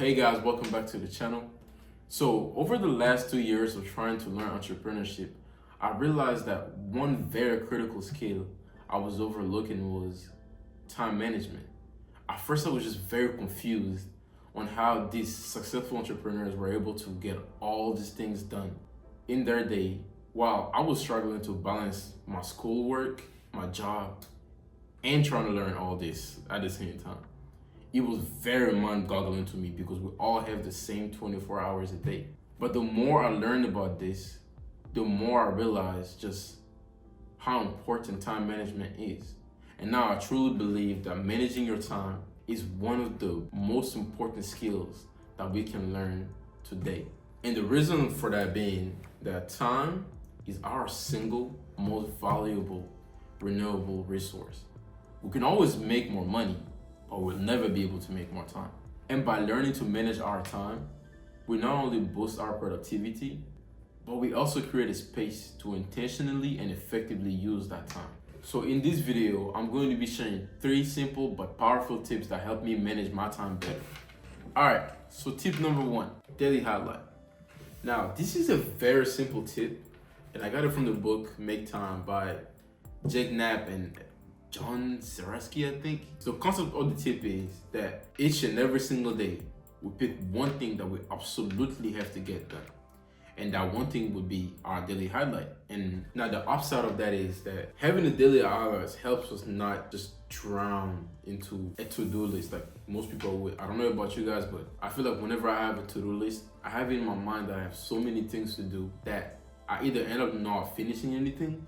Hey guys, welcome back to the channel. So over the last 2 years of trying to learn entrepreneurship, I realized that one very critical skill I was overlooking was time management. At first I was just very confused on how these successful entrepreneurs were able to get all these things done in their day while I was struggling to balance my schoolwork, my job, and trying to learn all this at the same time. It was very mind-boggling to me because we all have the same 24 hours a day. But the more I learned about this, the more I realized just how important time management is. And now I truly believe that managing your time is one of the most important skills that we can learn today. And the reason for that being that time is our single most valuable renewable resource. We can always make more money, but we'll never be able to make more time. And by learning to manage our time, we not only boost our productivity, but we also create a space to intentionally and effectively use that time. So in this video, I'm going to be sharing 3 simple but powerful tips that help me manage my time better. All right, so tip number 1, daily highlight. Now, this is a very simple tip, and I got it from the book Maketime by Knapp and Zeratsky, I think. So the concept of the tip is that each and every single day, we pick one thing that we absolutely have to get done. And that one thing would be our daily highlight. And now the upside of that is that having a daily highlight helps us not just drown into a to-do list like most people would. I don't know about you guys, but I feel like whenever I have a to-do list, I have it in my mind that I have so many things to do that I either end up not finishing anything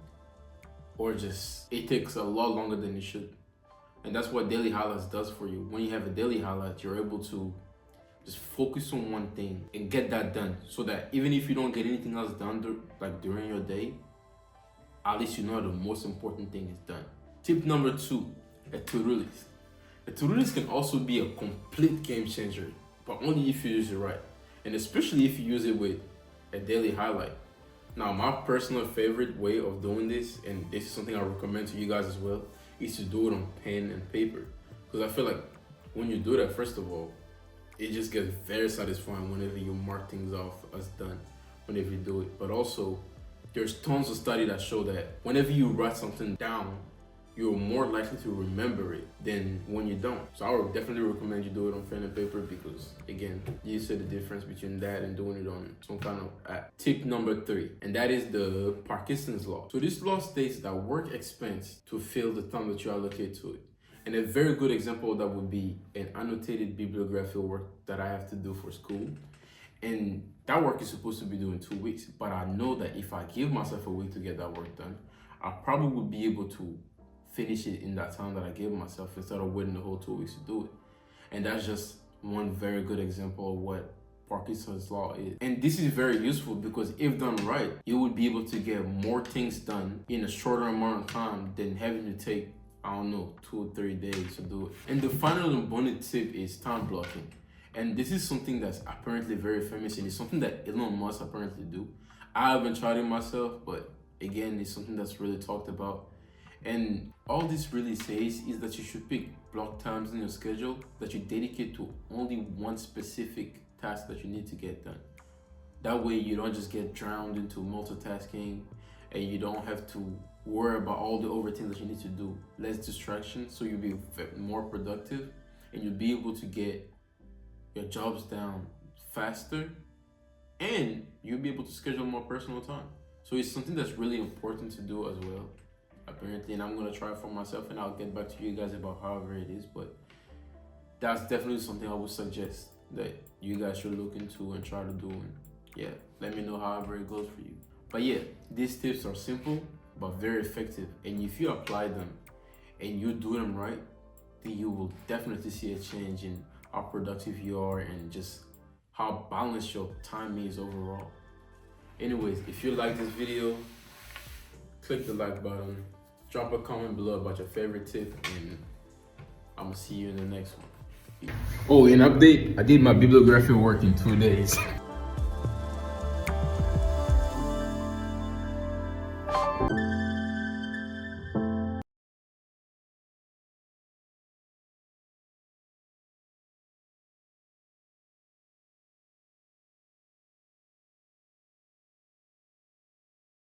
or just it takes a lot longer than it should. And that's what daily highlights does for you. When you have a daily highlight, you're able to just focus on one thing and get that done, so that even if you don't get anything else done during your day, at least you know the most important thing is done. Tip number 2, a to-do list. A to-do list can also be a complete game changer, but only if you use it right, and especially if you use it with a daily highlight. Now, my personal favorite way of doing this, and this is something I recommend to you guys as well, is to do it on pen and paper. Because I feel like when you do that, first of all, it just gets very satisfying whenever you mark things off as done, whenever you do it. But also, there's tons of studies that show that whenever you write something down, you're more likely to remember it than when you don't. So I would definitely recommend you do it on pen and paper because, again, you see the difference between that and doing it on some kind of app. Tip number 3, and that is the Parkinson's law. So this law states that work expense to fill the time that you allocate to it. And a very good example of that would be an annotated bibliography work that I have to do for school. And that work is supposed to be due in 2 weeks, but I know that if I give myself a week to get that work done, I probably would be able to finish it in that time that I gave myself instead of waiting the whole 2 weeks to do it. And that's just one very good example of what Parkinson's law is. And this is very useful because if done right, you would be able to get more things done in a shorter amount of time than having to take, I don't know, 2 or 3 days to do it. And the final and bonus tip is time blocking. And this is something that's apparently very famous, and it's something that Elon Musk apparently do. I haven't tried it myself, but again, it's something that's really talked about. And all this really says is that you should pick block times in your schedule that you dedicate to only one specific task that you need to get done. That way you don't just get drowned into multitasking and you don't have to worry about all the other things that you need to do. Less distraction, so you'll be more productive and you'll be able to get your jobs down faster and you'll be able to schedule more personal time. So it's something that's really important to do as well, apparently, and I'm gonna try it for myself and I'll get back to you guys about however it is, but that's definitely something I would suggest that you guys should look into and try to do, and yeah, let me know however it goes for you. But yeah, these tips are simple but very effective, and if you apply them and you do them right, then you will definitely see a change in how productive you are and just how balanced your time is overall. Anyways, if you like this video, click the like button, drop a comment below about your favorite tip, and I'm gonna see you in the next one. Oh, an update, I did my bibliography work in 2 days.